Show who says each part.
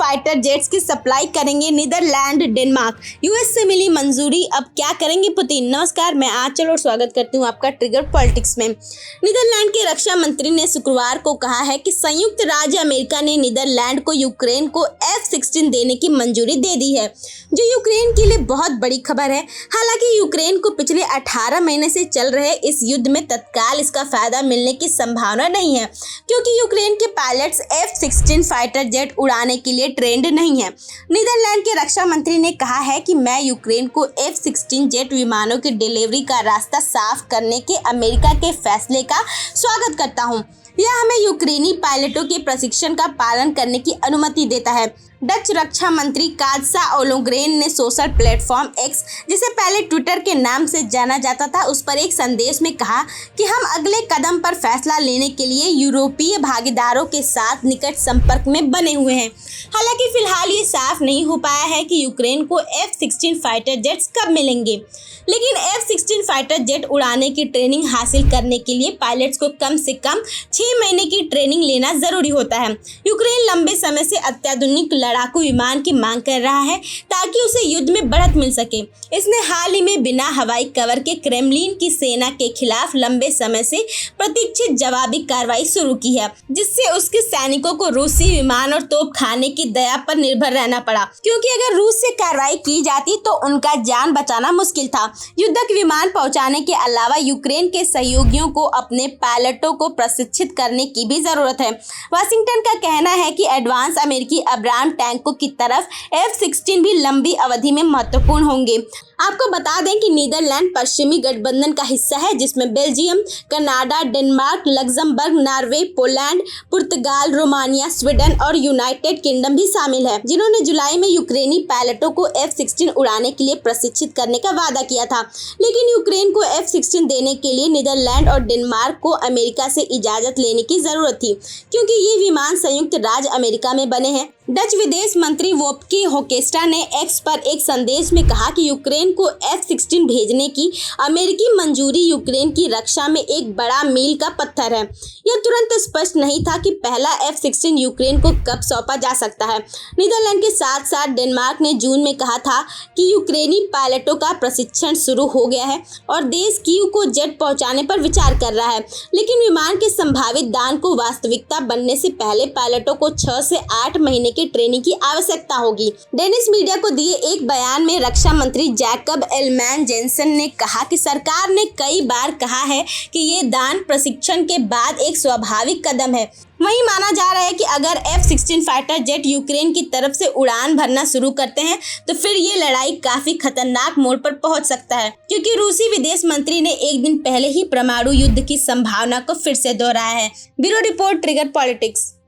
Speaker 1: Fighter jets की supply करेंगे Netherlands Denmark. US से मिली मंजूरी, अब क्या करेंगे पुतिन। नमस्कार, मैं आंचल और स्वागत करती हूँ आपका ट्रिगर पॉलिटिक्स में। नीदरलैंड के रक्षा मंत्री ने शुक्रवार को कहा है कि संयुक्त राज्य अमेरिका ने नीदरलैंड को यूक्रेन को F-16 देने की मंजूरी दे दी है, जो यूक्रेन के लिए बहुत बड़ी खबर है। हालांकि यूक्रेन को पिछले 18 महीने से चल रहे इस युद्ध में तत्काल इसका फायदा मिलने की संभावना नहीं है, क्योंकि यूक्रेन के पायलट्स F-16 फाइटर जेट उड़ाने के लिए ट्रेंड नहीं है। नीदरलैंड के रक्षा मंत्री ने कहा है कि मैं यूक्रेन को F-16 जेट विमानों की डिलीवरी का रास्ता साफ करने के अमेरिका के फैसले का स्वागत करता हूं। यह हमें यूक्रेनी पायलटों के प्रशिक्षण का पालन करने की अनुमति देता है। डच रक्षा मंत्री काजसा ओलोग्रेन ने सोशल प्लेटफॉर्म एक्स, जिसे पहले ट्विटर के नाम से जाना जाता था, उस पर एक संदेश में कहा कि हम अगले कदम पर फैसला लेने के लिए यूरोपीय भागीदारों के साथ निकट संपर्क में बने हुए हैं। हालांकि फिलहाल ये साफ नहीं हो पाया है कि यूक्रेन को F-16 फाइटर जेट्स कब मिलेंगे, लेकिन F-16 फाइटर जेट उड़ाने की ट्रेनिंग हासिल करने के लिए पायलट्स को कम से कम 6 महीने की ट्रेनिंग लेना जरूरी होता है। यूक्रेन लंबे समय से अत्याधुनिक लड़ाकू विमान की मांग कर रहा है ताकि उसे युद्ध में बढ़त मिल सके। इसने हाल ही में बिना हवाई कवर के क्रेमलिन की सेना के खिलाफ लंबे समय से प्रतीक्षित जवाबी कार्रवाई शुरू की है, जिससे उसके सैनिकों को रूसी विमान और तोपखाने की दया पर निर्भर रहना पड़ा, क्योंकि अगर रूस से कार्रवाई की जाती तो उनका जान बचाना मुश्किल था। युद्धक विमान पहुंचाने के अलावा यूक्रेन के सहयोगियों को अपने पायलटों को प्रशिक्षित करने की भी जरूरत है। वाशिंगटन का कहना है कि एडवांस अमेरिकी अब्राम टैंकों की तरफ F-16 भी लंबी अवधि में महत्वपूर्ण होंगे। आपको बता दें कि नीदरलैंड पश्चिमी गठबंधन का हिस्सा है, जिसमें Belgium, Canada, Denmark, Luxembourg, Norway, Poland, पुर्तगाल, रोमानिया, स्वीडन और यूनाइटेड किंगडम भी शामिल है, जिन्होंने जुलाई में यूक्रेनी पायलटों को F-16 उड़ाने के लिए प्रशिक्षित करने का वादा किया था। लेकिन यूक्रेन को F-16 देने के लिए नीदरलैंड और डेनमार्क को अमेरिका से इजाजत लेने की जरूरत थी, क्योंकि ये विमान संयुक्त राज्य अमेरिका में बने हैं। डच विदेश मंत्री वोप्के होकेस्टा ने एक्स पर एक संदेश में कहा कि यूक्रेन को F-16 भेजने की अमेरिकी मंजूरी यूक्रेन की रक्षा में एक बड़ा मील का पत्थर है। यह तुरंत स्पष्ट नहीं था कि पहला F-16 यूक्रेन को कब सौंपा जा सकता है। नीदरलैंड के साथ साथ डेनमार्क ने जून में कहा था कि यूक्रेनी पायलटों का प्रशिक्षण शुरू हो गया है और देश कीव को जेट पहुंचाने पर विचार कर रहा है, लेकिन विमान के संभावित दान को वास्तविकता बनने से पहले पायलटों को 6 से 8 महीने की ट्रेनिंग की आवश्यकता होगी। डेनिश मीडिया को दिए एक बयान में रक्षा मंत्री जैकब एलमैन जेंसन ने कहा कि सरकार ने कई बार कहा है कि ये दान प्रशिक्षण के बाद एक स्वाभाविक कदम है। वहीं माना जा रहा है कि अगर F-16 फाइटर जेट यूक्रेन की तरफ से उड़ान भरना शुरू करते हैं तो फिर ये लड़ाई काफी खतरनाक मोड़ पर पहुंच सकता है, क्योंकि रूसी विदेश मंत्री ने एक दिन पहले ही परमाणु युद्ध की संभावना को फिर से दोहराया है। Bureau report, trigger politics.